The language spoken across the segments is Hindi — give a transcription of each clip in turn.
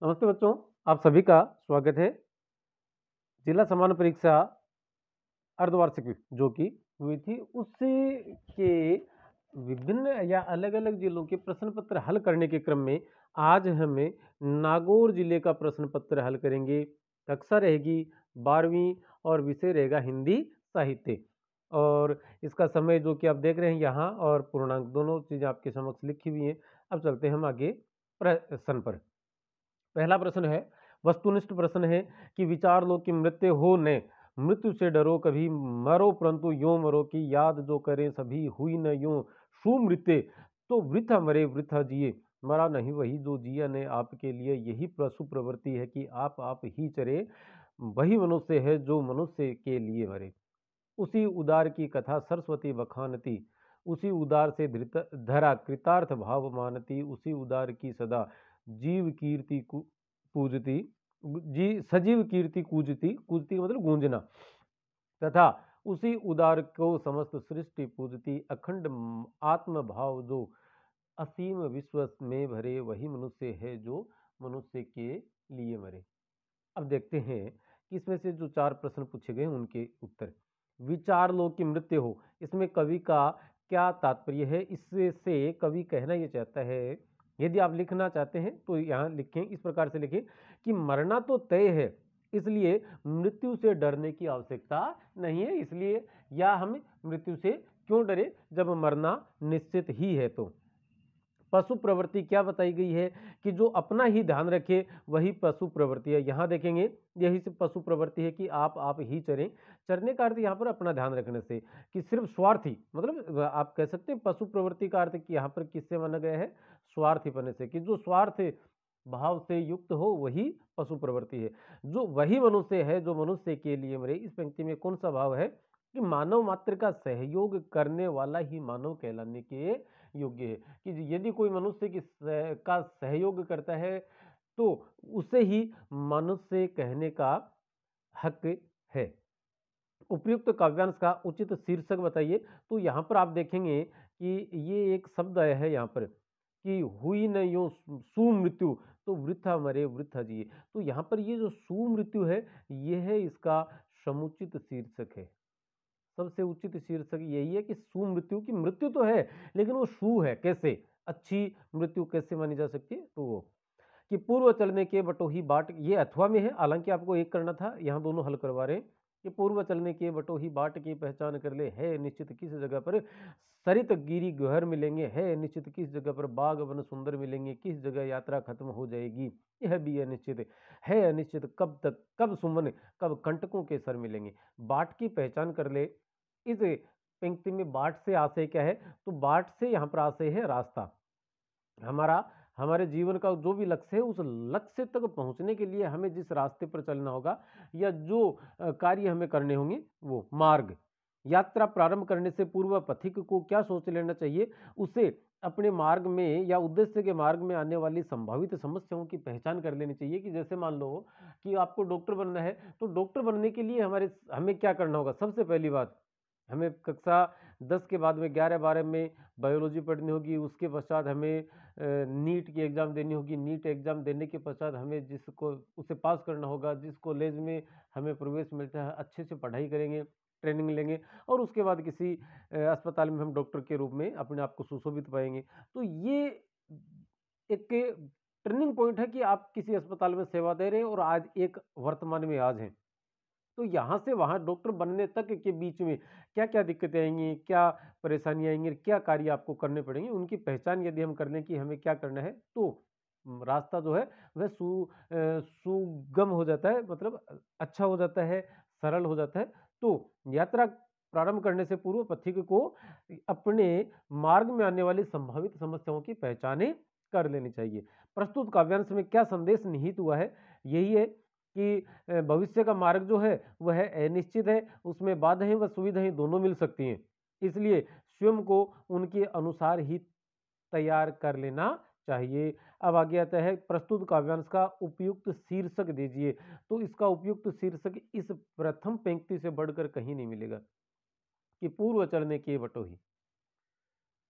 नमस्ते बच्चों, आप सभी का स्वागत है। जिला सामान्य परीक्षा अर्धवार्षिक जो कि हुई थी, उससे के विभिन्न या अलग-अलग जिलों के प्रश्न पत्र हल करने के क्रम में आज हमें नागौर जिले का प्रश्न पत्र हल करेंगे। कक्षा रहेगी 12वीं और विषय रहेगा हिंदी साहित्य। और इसका समय जो कि आप देख रहे हैं यहाँ और पूर्णांक दोनों चीज़ें आपके समक्ष लिखी हुई हैं। अब चलते हैं हम आगे प्रश्न पर। पहला प्रश्न है, वस्तुनिष्ठ प्रश्न है कि विचार लो कि मृत्यु हो न, मृत्यु से डरो कभी मरो परंतु यूं मरो कि याद जो करें सभी हुई न यूं सुमृत्य तो वृथा मरे वृथा जिए, मरा नहीं वही जो जिया ने आपके लिए, यही पशु प्रवृत्ति है कि आप ही चरे, वही मनुष्य है जो मनुष्य के लिए मरे। उसी उदार की कथा सरस्वती बखानती, उसी उदार से धरा कृतार्थ भाव मानती, उसी उदार की सदा जीव कीर्ति पूजती, जी सजीव कीर्ति कूजती, कूजती का मतलब गूंजना, तथा उसी उदार को समस्त सृष्टि पूजती, अखंड आत्म भाव जो असीम विश्व में भरे, वही मनुष्य है जो मनुष्य के लिए मरे। अब देखते हैं कि इसमें से जो 4 प्रश्न पूछे गए उनके उत्तर। विचार लो कि मृत्यु हो, इसमें कवि का क्या तात्पर्य है? इससे से कवि कहना ये चाहता है, यदि आप लिखना चाहते हैं तो यहाँ लिखें, इस प्रकार से लिखें कि मरना तो तय है, इसलिए मृत्यु से डरने की आवश्यकता नहीं है। इसलिए या हम मृत्यु से क्यों डरे जब मरना निश्चित ही है। तो पशु प्रवृत्ति क्या बताई गई है कि जो अपना ही ध्यान रखे वही पशु प्रवृत्ति है। यहां देखेंगे यही से पशु प्रवृत्ति है कि आप ही चरें। चरने का अर्थ यहां पर अपना ध्यान रखने से, कि सिर्फ स्वार्थी, मतलब आप कह सकते हैं पशु प्रवृत्ति का अर्थ कि यहां पर किससे माना गया है, स्वार्थी पने से, कि जो स्वार्थ भाव से युक्त हो वही पशु प्रवृत्ति है। जो वही मनुष्य है जो मनुष्य के लिए मरे, इस पंक्ति में कौन सा भाव है कि मानव मात्र का सहयोग करने वाला ही मानव कहलाने के योग्य है। कि यदि कोई मनुष्य का सहयोग करता है तो उसे ही मनुष्य कहने का हक है। उपयुक्त काव्यांश का उचित शीर्षक बताइए। तो यहाँ पर आप देखेंगे कि ये एक शब्द आया है यहाँ पर कि हुई न यो सुमृत्यु तो वृथा मरे वृथा जिए। तो यहाँ पर ये जो सुमृत्यु है, ये है इसका समुचित शीर्षक है। सबसे उचित शीर्षक यही है कि सुमृत्यु की मृत्यु तो है, लेकिन वो सु है, कैसे अच्छी मृत्यु कैसे मानी जा सकती है। तो वो कि पूर्व चलने के बटोही बाट, ये अथवा में है, हालांकि आपको एक करना था, यहाँ दोनों हल करवा रहे हैं कि पूर्व चलने के बटोही बाट की पहचान कर ले, है निश्चित किस जगह पर सरित गिरी गुहर मिलेंगे, है निश्चित किस जगह पर बाग वन सुंदर मिलेंगे, किस जगह यात्रा खत्म हो जाएगी, यह भी अनिश्चित है अनिश्चित कब तक कब सुमन कब कंटकों के सर मिलेंगे। बाट की पहचान कर ले, इस पंक्ति में बाट से आशय क्या है, तो बाट से यहाँ पर आशय है रास्ता। हमारा हमारे जीवन का जो भी लक्ष्य है, उस लक्ष्य तक पहुंचने के लिए हमें जिस रास्ते पर चलना होगा या जो कार्य हमें करने होंगे, वो मार्ग। यात्रा प्रारंभ करने से पूर्व पथिक को क्या सोच लेना चाहिए, उसे अपने मार्ग में या उद्देश्य के मार्ग में आने वाली संभावित समस्याओं की पहचान कर लेनी चाहिए। कि जैसे मान लो कि आपको डॉक्टर बनना है, तो डॉक्टर बनने के लिए हमें क्या करना होगा। सबसे पहली बात, हमें कक्षा 10 के बाद में 11-12 में बायोलॉजी पढ़नी होगी। उसके पश्चात हमें नीट की एग्ज़ाम देनी होगी। नीट एग्ज़ाम देने के पश्चात हमें जिसको उसे पास करना होगा, जिस कॉलेज में हमें प्रवेश मिलता है, अच्छे से पढ़ाई करेंगे, ट्रेनिंग लेंगे और उसके बाद किसी अस्पताल में हम डॉक्टर के रूप में अपने आप को सुशोभित पाएंगे। तो ये एक टर्निंग पॉइंट है कि आप किसी अस्पताल में सेवा दे रहे हैं और आज एक वर्तमान में आज हैं। तो यहाँ से वहाँ डॉक्टर बनने तक के बीच में क्या-क्या दिक्कतें आएँगी, क्या परेशानियाँ आएँगी, क्या कार्य आपको करने पड़ेंगे, उनकी पहचान यदि हम कर लें कि हमें क्या करना है, तो रास्ता जो है वह सुगम हो जाता है, मतलब अच्छा हो जाता है, सरल हो जाता है। तो यात्रा प्रारंभ करने से पूर्व पथिक को अपने मार्ग में आने वाली संभावित समस्याओं की पहचाने कर लेनी चाहिए। प्रस्तुत काव्यांश में क्या संदेश निहित हुआ है, यही है कि भविष्य का मार्ग जो है वह अनिश्चित है, उसमें बाधाएं व सुविधाएं दोनों मिल सकती हैं। इसलिए स्वयं को उनके अनुसार ही तैयार कर लेना चाहिए। अब आगे आता है प्रस्तुत काव्यांश का उपयुक्त शीर्षक दीजिए। तो इसका उपयुक्त शीर्षक इस प्रथम पंक्ति से बढ़कर कहीं नहीं मिलेगा कि पूर्व चलने के बटोही।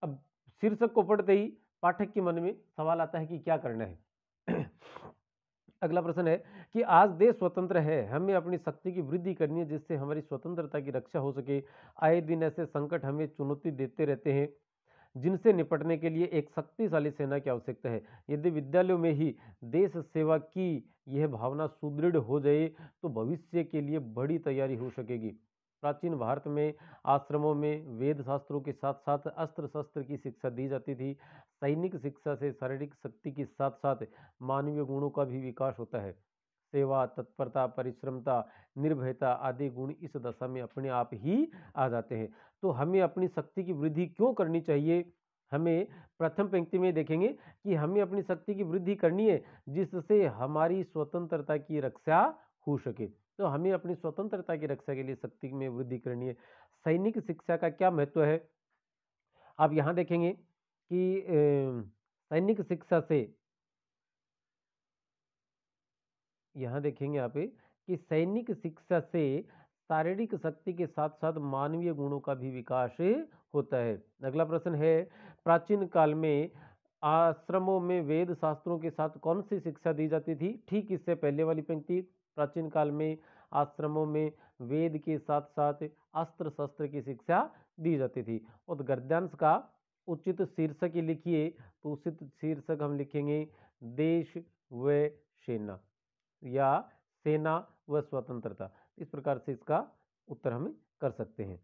अब शीर्षक को पढ़ते ही पाठक के मन में सवाल आता है कि क्या करना है। अगला प्रश्न है कि आज देश स्वतंत्र है, हमें अपनी शक्ति की वृद्धि करनी है जिससे हमारी स्वतंत्रता की रक्षा हो सके। आए दिन ऐसे संकट हमें चुनौती देते रहते हैं जिनसे निपटने के लिए एक शक्तिशाली सेना की आवश्यकता है। यदि विद्यालयों में ही देश सेवा की यह भावना सुदृढ़ हो जाए तो भविष्य के लिए बड़ी तैयारी हो सकेगी। प्राचीन भारत में आश्रमों में वेद शास्त्रों के साथ साथ अस्त्र शस्त्र की शिक्षा दी जाती थी। सैनिक शिक्षा से शारीरिक शक्ति के साथ साथ मानवीय गुणों का भी विकास होता है। सेवा, तत्परता, परिश्रमता, निर्भयता आदि गुण इस दशा में अपने आप ही आ जाते हैं। तो हमें अपनी शक्ति की वृद्धि क्यों करनी चाहिए? हमें प्रथम पंक्ति में देखेंगे कि हमें अपनी शक्ति की वृद्धि करनी है जिससे हमारी स्वतंत्रता की रक्षा हो सके। तो हमें अपनी स्वतंत्रता की रक्षा के लिए शक्ति में वृद्धि करनी है। सैनिक शिक्षा का क्या महत्व है? आप यहाँ देखेंगे कि सैनिक शिक्षा से यहाँ देखेंगे आप कि सैनिक शिक्षा से शारीरिक शक्ति के साथ साथ मानवीय गुणों का भी विकास होता है। अगला प्रश्न है, प्राचीन काल में आश्रमों में वेद शास्त्रों के साथ कौन सी शिक्षा दी जाती थी? ठीक इससे पहले वाली पंक्ति, प्राचीन काल में आश्रमों में वेद के साथ साथ अस्त्र शस्त्र की शिक्षा दी जाती थी। और गद्यांश का उचित शीर्षक लिखिए, तो उचित शीर्षक हम लिखेंगे देश व सेना या सेना व स्वतंत्रता। इस प्रकार से इसका उत्तर हम कर सकते हैं।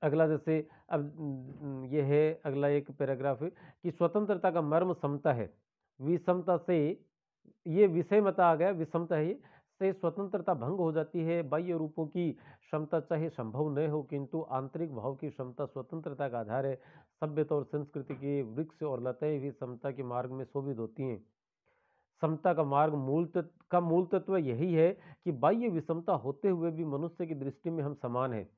अगला जैसे अब ये है अगला एक पैराग्राफ कि स्वतंत्रता का मर्म समता है, विषमता से ये विषय मता आ गया, विषमता है से स्वतंत्रता भंग हो जाती है। बाह्य रूपों की क्षमता चाहे संभव न हो किंतु आंतरिक भाव की क्षमता स्वतंत्रता का आधार है। सभ्यता और संस्कृति के वृक्ष और लताएं भी समता के मार्ग में शोभित होती हैं। समता का मार्ग मूल तत्व यही है कि बाह्य विषमता होते हुए भी मनुष्य की दृष्टि में हम समान हैं।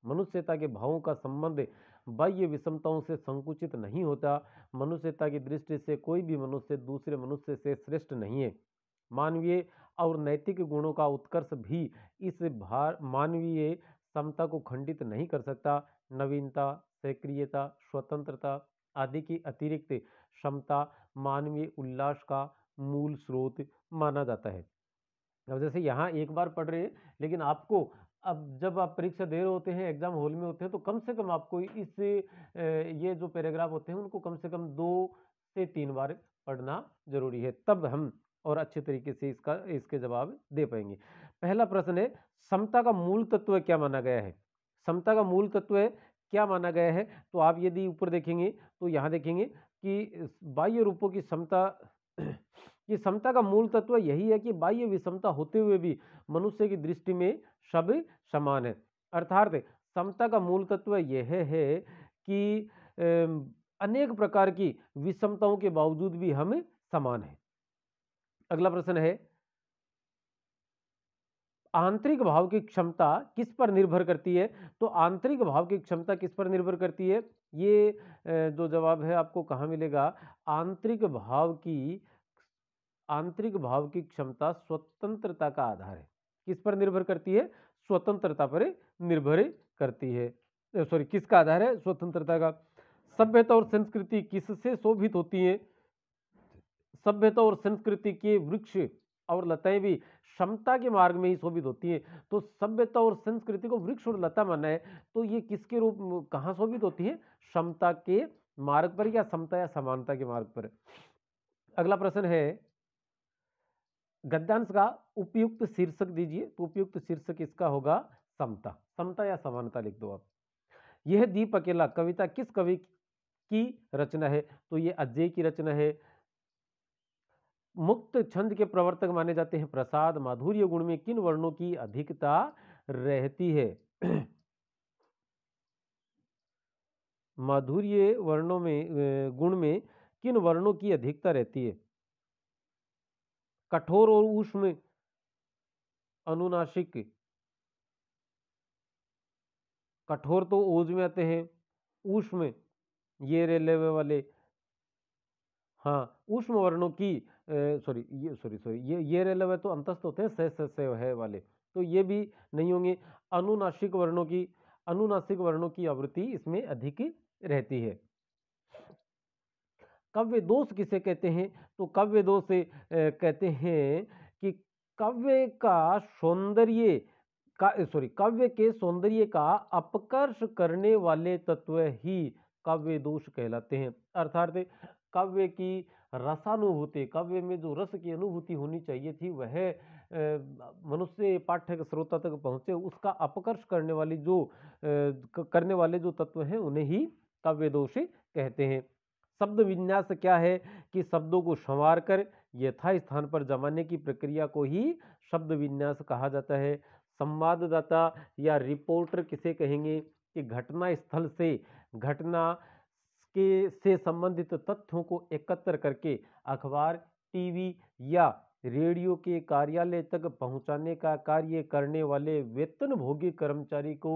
मनुष्यता के भावों का संबंध बाह्य विषमताओं से संकुचित नहीं होता। मनुष्यता की दृष्टि से कोई भी मनुष्य दूसरे मनुष्य से श्रेष्ठ नहीं है। मानवीय और नैतिक गुणों का उत्कर्ष भी इस मानवीय समता को खंडित नहीं कर सकता। नवीनता, सक्रियता, स्वतंत्रता आदि की अतिरिक्त क्षमता मानवीय उल्लास का मूल स्रोत माना जाता है। अब जैसे यहाँ एक बार पढ़ रहे हैं, लेकिन आपको अब जब आप परीक्षा दे रहे होते हैं, एग्जाम हॉल में होते हैं, तो कम से कम आपको ये जो पैराग्राफ होते हैं उनको कम से कम 2 से 3 बार पढ़ना जरूरी है, तब हम और अच्छे तरीके से इसके जवाब दे पाएंगे। पहला प्रश्न है, समता का मूल तत्व क्या माना गया है? समता का मूल तत्व क्या माना गया है? तो आप यदि ऊपर देखेंगे तो यहाँ देखेंगे कि बाह्य रूपों की समता कि समता का मूल तत्व यही है कि बाह्य विषमता होते हुए भी मनुष्य की दृष्टि में सब समान है। अर्थात समता का मूल तत्व यह है कि अनेक प्रकार की विषमताओं के बावजूद भी हम समान हैं। अगला प्रश्न है, आंतरिक भाव की क्षमता किस पर निर्भर करती है? तो आंतरिक भाव की क्षमता किस पर निर्भर करती है? ये जो जवाब है आपको कहाँ मिलेगा? आंतरिक भाव की क्षमता स्वतंत्रता का आधार है। किस पर निर्भर करती है? स्वतंत्रता पर निर्भर करती है। सॉरी, किसका आधार है? स्वतंत्रता का। सभ्यता और संस्कृति किससे शोभित होती है? सभ्यता और संस्कृति के वृक्ष और लताएं भी क्षमता के मार्ग में ही शोभित होती है। तो सभ्यता और संस्कृति को वृक्ष और लता माना है, तो ये किसके रूप में कहाँ शोभित होती है? क्षमता के मार्ग पर या समता या समानता के मार्ग पर। अगला प्रश्न है, गद्यांश का उपयुक्त शीर्षक दीजिए। तो उपयुक्त शीर्षक इसका होगा समता। समता या समानता लिख दो आप। यह दीप अकेला कविता किस कवि की रचना है? तो ये अजय की रचना है। मुक्त छंद के प्रवर्तक माने जाते हैं प्रसाद। माधुर्य गुण में किन वर्णों की अधिकता रहती है? माधुर्य वर्णों में गुण में किन वर्णों की अधिकता रहती है? कठोर और ऊष्म, अनुनासिक। कठोर तो ओज में आते हैं, ऊष्म ये रेलवे वाले। हाँ, ऊष्म वर्णों की सॉरी ये रेलवे तो अंतस्थ होते हैं, से है वाले, तो ये भी नहीं होंगे। अनुनासिक वर्णों की आवृत्ति इसमें अधिक रहती है। काव्य दोष किसे कहते हैं? तो काव्य दोष कहते हैं कि काव्य का सौंदर्य काव्य के सौंदर्य का अपकर्ष करने वाले तत्व ही काव्य दोष कहलाते हैं। अर्थात काव्य की रसानुभूति, काव्य में जो रस की अनुभूति होनी चाहिए थी वह मनुष्य पाठक श्रोता तक पहुंचे, उसका अपकर्ष करने वाले जो तत्व हैं उन्हें ही काव्य दोष कहते हैं। शब्द विन्यास क्या है? कि शब्दों को संवार कर यथा स्थान पर जमाने की प्रक्रिया को ही शब्द विन्यास कहा जाता है। संवाददाता या रिपोर्टर किसे कहेंगे? कि घटना स्थल से घटना से संबंधित तथ्यों को एकत्र करके अखबार, टीवी या रेडियो के कार्यालय तक पहुंचाने का कार्य करने वाले वेतनभोगी कर्मचारी को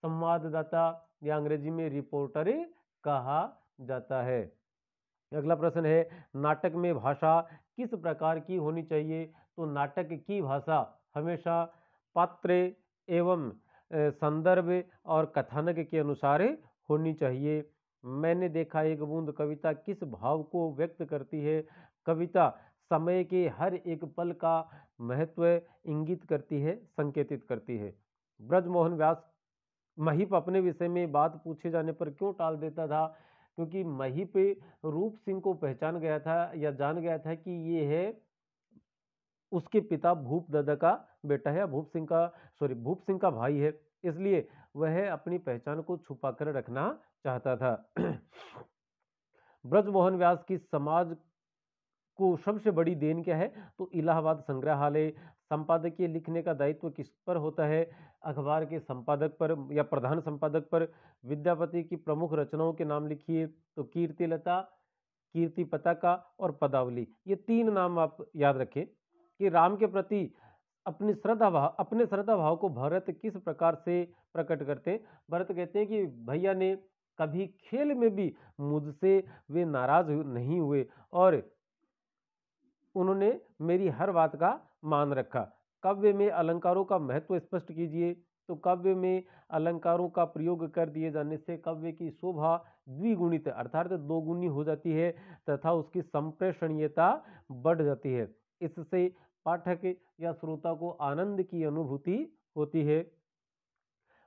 संवाददाता या अंग्रेजी में रिपोर्टर कहा जाता है। अगला प्रश्न है, नाटक में भाषा किस प्रकार की होनी चाहिए? तो नाटक की भाषा हमेशा पात्र एवं संदर्भ और कथानक के अनुसार होनी चाहिए। मैंने देखा एक बूंद कविता किस भाव को व्यक्त करती है? कविता समय के हर एक पल का महत्व इंगित करती है, संकेतित करती है। ब्रजमोहन व्यास महीप अपने विषय में बात पूछे जाने पर क्यों टाल देता था? क्योंकि महीप रूप सिंह को पहचान गया था या जान गया था कि ये है उसके पिता भूप ददा का बेटा है, भूप सिंह का भाई है, इसलिए वह अपनी पहचान को छुपा कर रखना चाहता था। ब्रजमोहन व्यास की समाज को सबसे बड़ी देन क्या है? तो इलाहाबाद संग्रहालय। संपादकीय लिखने का दायित्व किस पर होता है? अखबार के संपादक पर या प्रधान संपादक पर। विद्यापति की प्रमुख रचनाओं के नाम लिखिए। तो कीर्तिलता, कीर्ति पताका और पदावली, ये 3 नाम आप याद रखें। कि राम के प्रति अपने श्रद्धा भाव को भरत किस प्रकार से प्रकट करते? भरत कहते हैं कि भैया ने कभी खेल में भी मुझसे वे नाराज नहीं हुए और उन्होंने मेरी हर बात का मान रखा। काव्य में अलंकारों का महत्व स्पष्ट कीजिए। तो काव्य में अलंकारों का प्रयोग कर दिए जाने से काव्य की शोभा द्विगुणित अर्थात 2 गुनी हो जाती है तथा उसकी संप्रेषणीयता बढ़ जाती है। इससे पाठक या श्रोता को आनंद की अनुभूति होती है।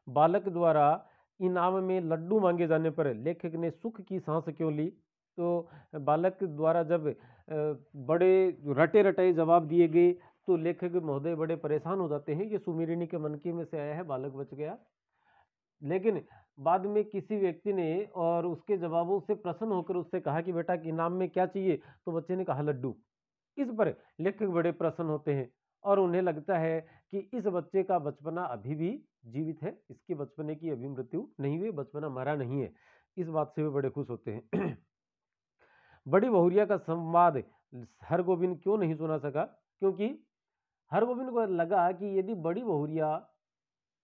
बालक द्वारा इनाम में लड्डू मांगे जाने पर लेखक ने सुख की सांस क्यों ली? तो बालक द्वारा जब बड़े रटे रटाए जवाब दिए गए तो लेखक महोदय बड़े परेशान हो जाते हैं, ये सुमेरिनी के मन की में से आया है, बालक बच गया। लेकिन बाद में किसी व्यक्ति ने और उसके जवाबों से प्रसन्न होकर उससे कहा कि बेटा इनाम में क्या चाहिए? तो बच्चे ने कहा लड्डू। इस पर लेखक बड़े प्रसन्न होते हैं और उन्हें लगता है कि इस बच्चे का बचपना अभी भी जीवित है, इसके बचपने की अभी मृत्यु नहीं हुई, बचपना मरा नहीं है। इस बात से वे बड़े खुश होते हैं। बड़ी बहुरिया का संवाद हरगोविंद क्यों नहीं सुना सका? क्योंकि हरगोविंद को लगा कि यदि बड़ी बहुरिया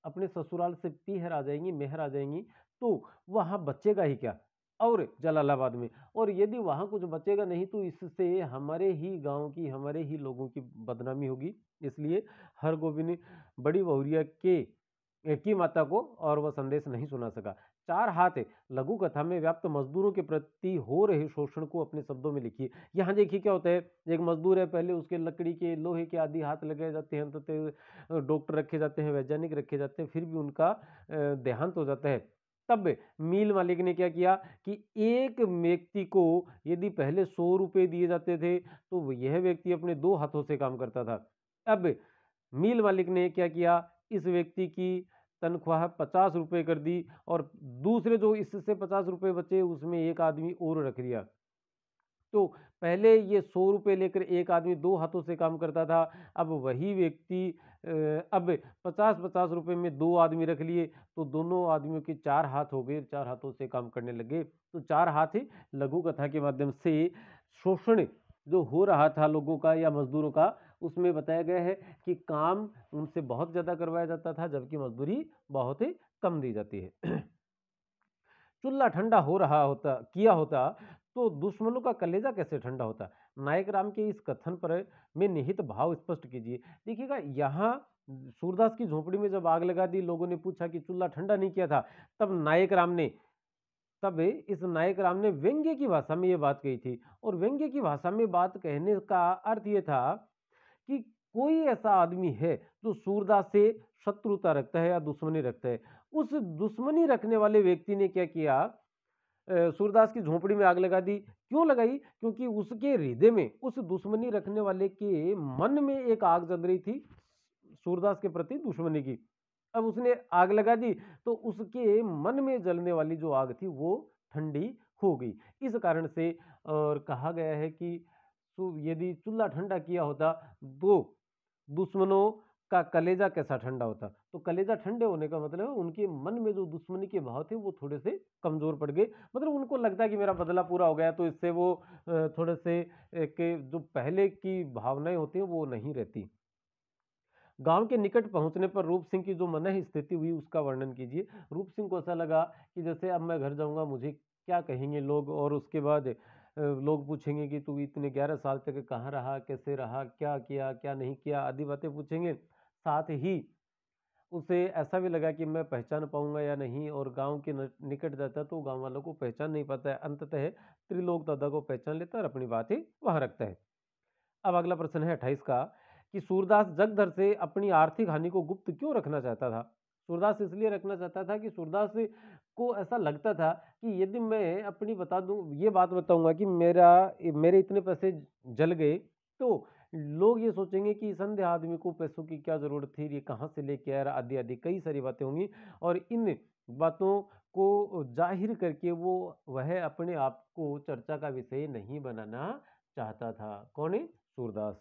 अपने ससुराल से पीहर आ जाएंगी, मेहर आ जाएंगी, तो वहां बचेगा ही क्या और जलालाबाद में, और यदि वहां कुछ बचेगा नहीं तो इससे हमारे ही गांव की, हमारे ही लोगों की बदनामी होगी। इसलिए हरगोविंद बड़ी बहुरिया की माता को और वह संदेश नहीं सुना सका। 4 हाथ लघु कथा में व्याप्त मजदूरों के प्रति हो रहे शोषण को अपने शब्दों में लिखिए। यहाँ देखिए क्या होता है, एक मजदूर है, पहले उसके लकड़ी के, लोहे के आदि हाथ लगाए जाते हैं, तो डॉक्टर रखे जाते हैं, वैज्ञानिक रखे जाते हैं, फिर भी उनका देहांत हो जाता है। तब मिल मालिक ने क्या किया कि एक व्यक्ति को यदि पहले 100 रुपए दिए जाते थे तो यह व्यक्ति अपने 2 हाथों से काम करता था। अब मिल मालिक ने क्या किया, इस व्यक्ति की तनख्वाह 50 रुपए कर दी और दूसरे जो इससे 50 रुपए बचे उसमें एक आदमी और रख दिया। तो पहले ये 100 रुपए लेकर एक आदमी 2 हाथों से काम करता था, अब वही व्यक्ति अब 50-50 रुपए में 2 आदमी रख लिए, तो दोनों आदमियों के 4 हाथ हो गए, 4 हाथों से काम करने लगे। तो 4 हाथ ही लघु कथा के माध्यम से शोषण जो हो रहा था लोगों का या मजदूरों का, उसमें बताया गया है कि काम उनसे बहुत ज्यादा करवाया जाता था जबकि मजदूरी बहुत ही कम दी जाती है। चूल्हा ठंडा हो रहा होता किया होता तो दुश्मनों का कलेजा कैसे ठंडा होता? नायक राम के इस कथन पर में निहित भाव स्पष्ट कीजिए। देखिएगा यहाँ सूरदास की झोपड़ी में जब आग लगा दी, लोगों ने पूछा कि चूल्हा ठंडा नहीं किया था, तब नायक राम ने तब इस नायक राम ने व्यंग्य की भाषा में ये बात कही थी। और व्यंग्य की भाषा में बात कहने का अर्थ ये था कि कोई ऐसा आदमी है जो सूरदास से शत्रुता रखता है या दुश्मनी रखता है। उस दुश्मनी रखने वाले व्यक्ति ने क्या किया, सूरदास की झोपड़ी में आग लगा दी। क्यों लगाई? क्योंकि उसके हृदय में, उस दुश्मनी रखने वाले के मन में एक आग जल रही थी सूरदास के प्रति दुश्मनी की। अब उसने आग लगा दी तो उसके मन में जलने वाली जो आग थी वो ठंडी हो गई। इस कारण से और कहा गया है कि यदि चूल्हा ठंडा किया होता तो दुश्मनों का कलेजा कैसा ठंडा होता। तो कलेजा ठंडे होने का मतलब है उनके मन में जो दुश्मनी के भाव थे वो थोड़े से कमजोर पड़ गए। मतलब उनको लगता है कि मेरा बदला पूरा हो गया, तो इससे वो थोड़े से के जो पहले की भावनाएं होती हैं वो नहीं रहती। गांव के निकट पहुंचने पर रूप सिंह की जो मनः स्थिति हुई उसका वर्णन कीजिए। रूप सिंह को ऐसा लगा कि जैसे अब मैं घर जाऊंगा, मुझे क्या कहेंगे लोग, और उसके बाद लोग पूछेंगे कि तू इतने 11 साल तक कहाँ रहा, कैसे रहा, क्या किया क्या नहीं किया, आदि बातें पूछेंगे। साथ ही उसे ऐसा भी लगा कि मैं पहचान पाऊंगा या नहीं, और गांव के निकट जाता तो गांव वालों को पहचान नहीं पाता है। अंततः त्रिलोक दादा को पहचान लेता है और अपनी बातें वहां रखता है। अब अगला प्रश्न है 28 का कि सूरदास जगधर से अपनी आर्थिक हानि को गुप्त क्यों रखना चाहता था। सूरदास इसलिए रखना चाहता था कि सूरदास को ऐसा लगता था कि यदि मैं अपनी बता दूं, ये बात बताऊंगा कि मेरे इतने पैसे जल गए तो लोग ये सोचेंगे कि संध्या आदमी को पैसों की क्या जरूरत थी, ये कहाँ से लेके आया, आदि आदि कई सारी बातें होंगी। और इन बातों को जाहिर करके वह अपने आप को चर्चा का विषय नहीं बनाना चाहता था। कौन है? सूरदास।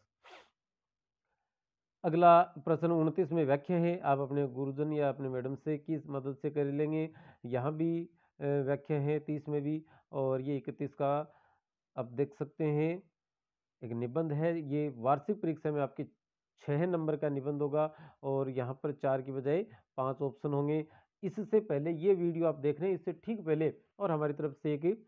अगला प्रश्न 29 में व्याख्या है। आप अपने गुरुजन या अपने मैडम से किस मदद से कर लेंगे। यहाँ भी व्याख्या है 30 में भी, और ये 31 का आप देख सकते हैं एक निबंध है। ये वार्षिक परीक्षा में आपके 6 नंबर का निबंध होगा, और यहाँ पर 4 की बजाय 5 ऑप्शन होंगे। इससे पहले ये वीडियो आप देख रहे हैं, इससे ठीक पहले और हमारी तरफ से एक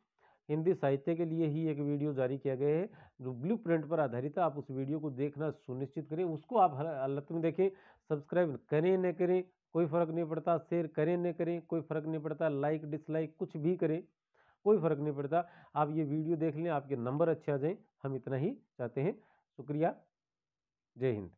हिंदी साहित्य के लिए ही एक वीडियो जारी किया गया है जो ब्लू प्रिंट पर आधारित है। आप उस वीडियो को देखना सुनिश्चित करें, उसको आप हर हालत में देखें। सब्सक्राइब करें न करें कोई फर्क नहीं पड़ता, शेयर करें न करें कोई फर्क नहीं पड़ता, लाइक डिसलाइक कुछ भी करें कोई फर्क नहीं पड़ता। आप ये वीडियो देख लें, आपके नंबर अच्छे आ जाएं, हम इतना ही चाहते हैं। शुक्रिया। जय हिंद।